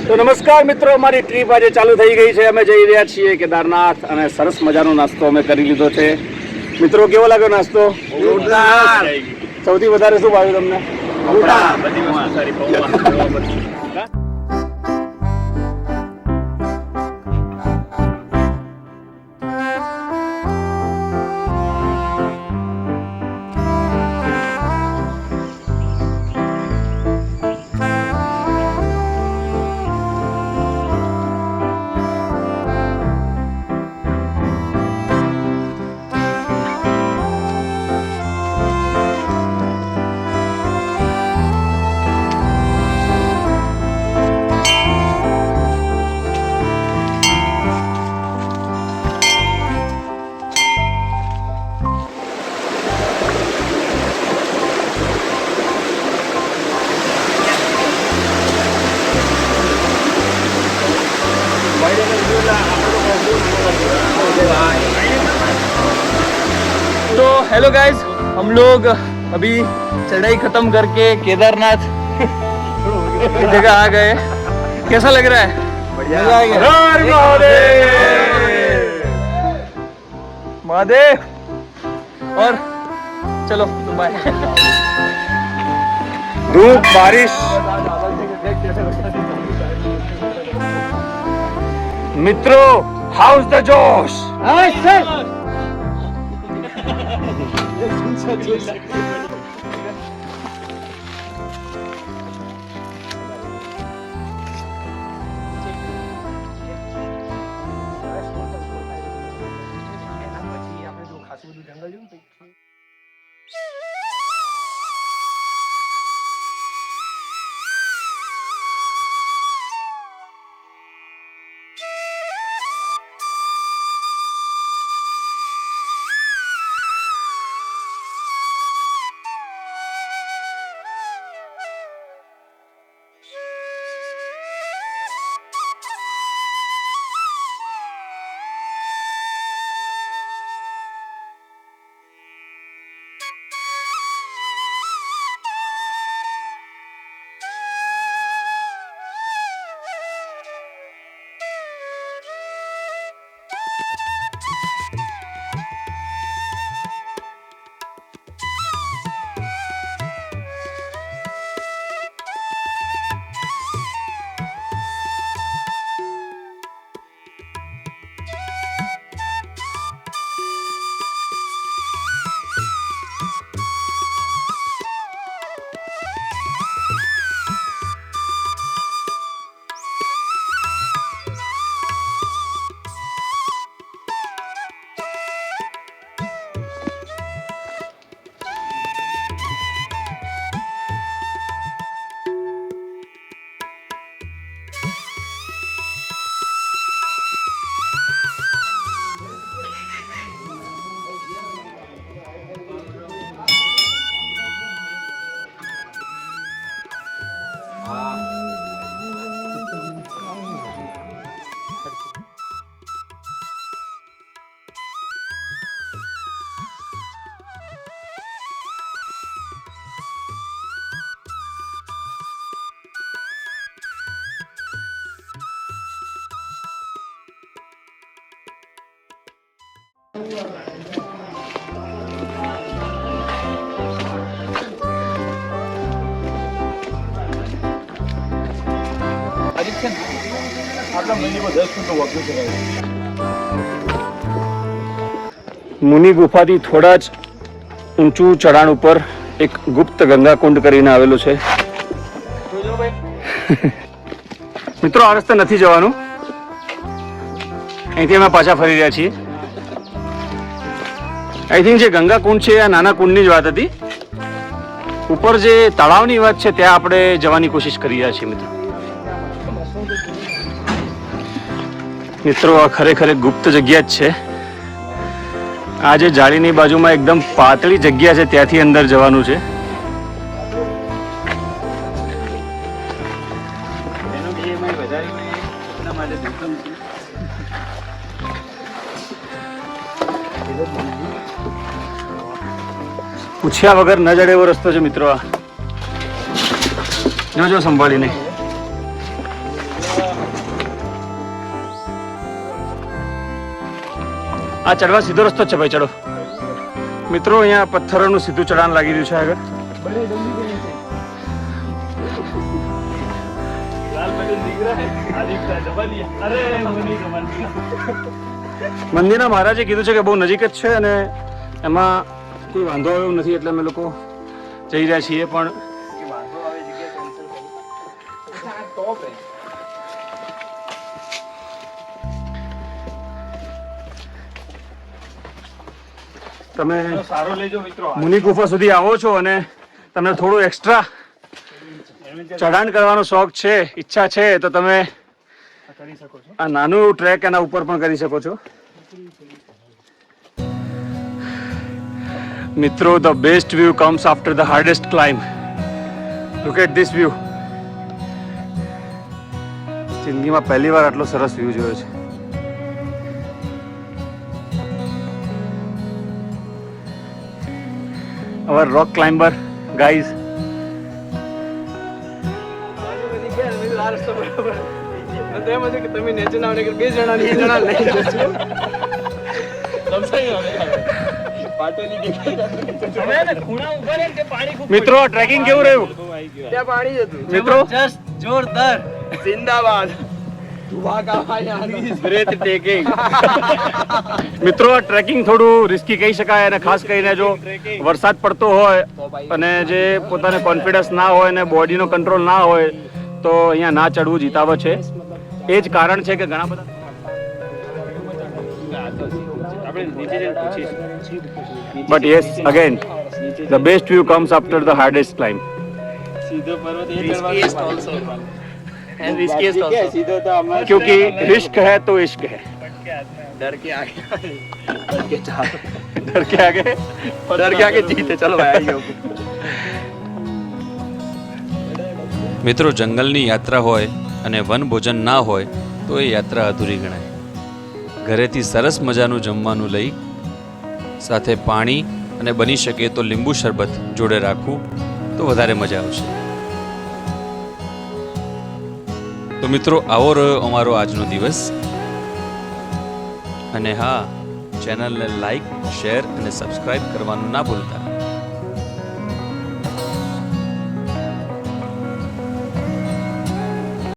તો નમસ્કાર મિત્રો, અમારી ટ્રીપ આજે ચાલુ થઈ ગઈ છે. અમે જઈ રહ્યા છીએ કેદારનાથ અને સરસ મજાનો નાસ્તો અમે કરી લીધો છે. મિત્રો, કેવો લાગ્યો નાસ્તો? સૌથી વધારે શું ભાવ્યું તમને? तो हेलो गाइस, हम लोग अभी चढ़ाई खत्म करके केदारनाथ जगह आ गए. कैसा लग रहा है? बढ़िया. मजा आ गया. महादेव. और चलो बाय. धूप, बारिश, मित्रों, हाउस द जोश. મુનિ ગુફાથી થોડા જ ઊંચું ચઢાણ ઉપર એક ગુપ્ત ગંગાકુંડ કરીને આવેલું છે. મિત્રો, આ રસ્તે નથી જવાનું. અહીંથી અમે પાછા ફરી રહ્યા છીએ. આઈ થિંક જે ગંગાકુંડ છે આ નાના કુંડની જ વાત હતી. ઉપર જે તળાવની વાત છે ત્યાં આપણે જવાની કોશિશ કરી રહ્યા છીએ. મિત્રો, આ ખરેખર ગુપ્ત જગ્યા જ છે. આ જે જાળીની બાજુમાં એકદમ પાતળી જગ્યા છે ત્યાંથી અંદર જવાનું છે. પૂછ્યા વગર ન જડે એવો રસ્તો છે મિત્રો. આ જોજો સંભાળીને. આ ચડવા સીધો રસ્તો જ છે ભાઈ, ચડો. મિત્રો અહીંયા પથ્થરોનું સીધું ચઢાણ લાગી રહ્યું છે આગળ. મંદિરના મહારાજે કીધું છે કે બહુ નજીક જ છે અને એમાં કોઈ વાંધો આવ્યો નથી, એટલે અમે લોકો જઈ રહ્યા છીએ. પણ તમે મુનિ ગુફા સુધી આવો છો અને તમને થોડું એક્સ્ટ્રા ચઢાણ કરવાનો શોખ છે, ઈચ્છા છે, તો તમે આ નાનું એવું ટ્રેક એના ઉપર પણ કરી શકો છો. મિત્રો, the best view comes after the hardest climb. Look at this view. જિંદગીમાં પહેલી વાર આટલો સરસ વ્યૂ જોયો છે. our rock climber guys. મિત્રો, ટ્રેકિંગ કેવું રહ્યું? મિત્રો, જોરદાર, જિંદાબાદ. મિત્રો, આ ટ્રેકિંગ થોડું રિસ્કી કહી શકાય, અને ખાસ કરીને જો વરસાદ પડતો હોય અને જે પોતાને કોન્ફિડન્સ ના હોય અને બોડીનો કંટ્રોલ ના હોય તો અહીંયા ના ચડવું જીતાવ છે. એ જ કારણ છે કે ઘણા બધા but yes again the best view comes after the hardest climb. क्योंकि रिस्क है तो इश्क है. डर के आगे जीते. चलो भाई. મિત્રો, જંગલની યાત્રા હોય અને વનભોજન ના હોય તો એ યાત્રા અધૂરી ગણાય. ઘરેથી સરસ મજાનું જમવાનું લઈ સાથે પાણી અને બની શકે તો લીંબુ શરબત જોડે રાખવું તો વધારે મજા આવશે. તો મિત્રો, આવો રહ્યો અમારો આજનો દિવસ. અને હા, ચેનલને લાઈક, શેર અને સબસ્ક્રાઇબ કરવાનું ના ભૂલતા.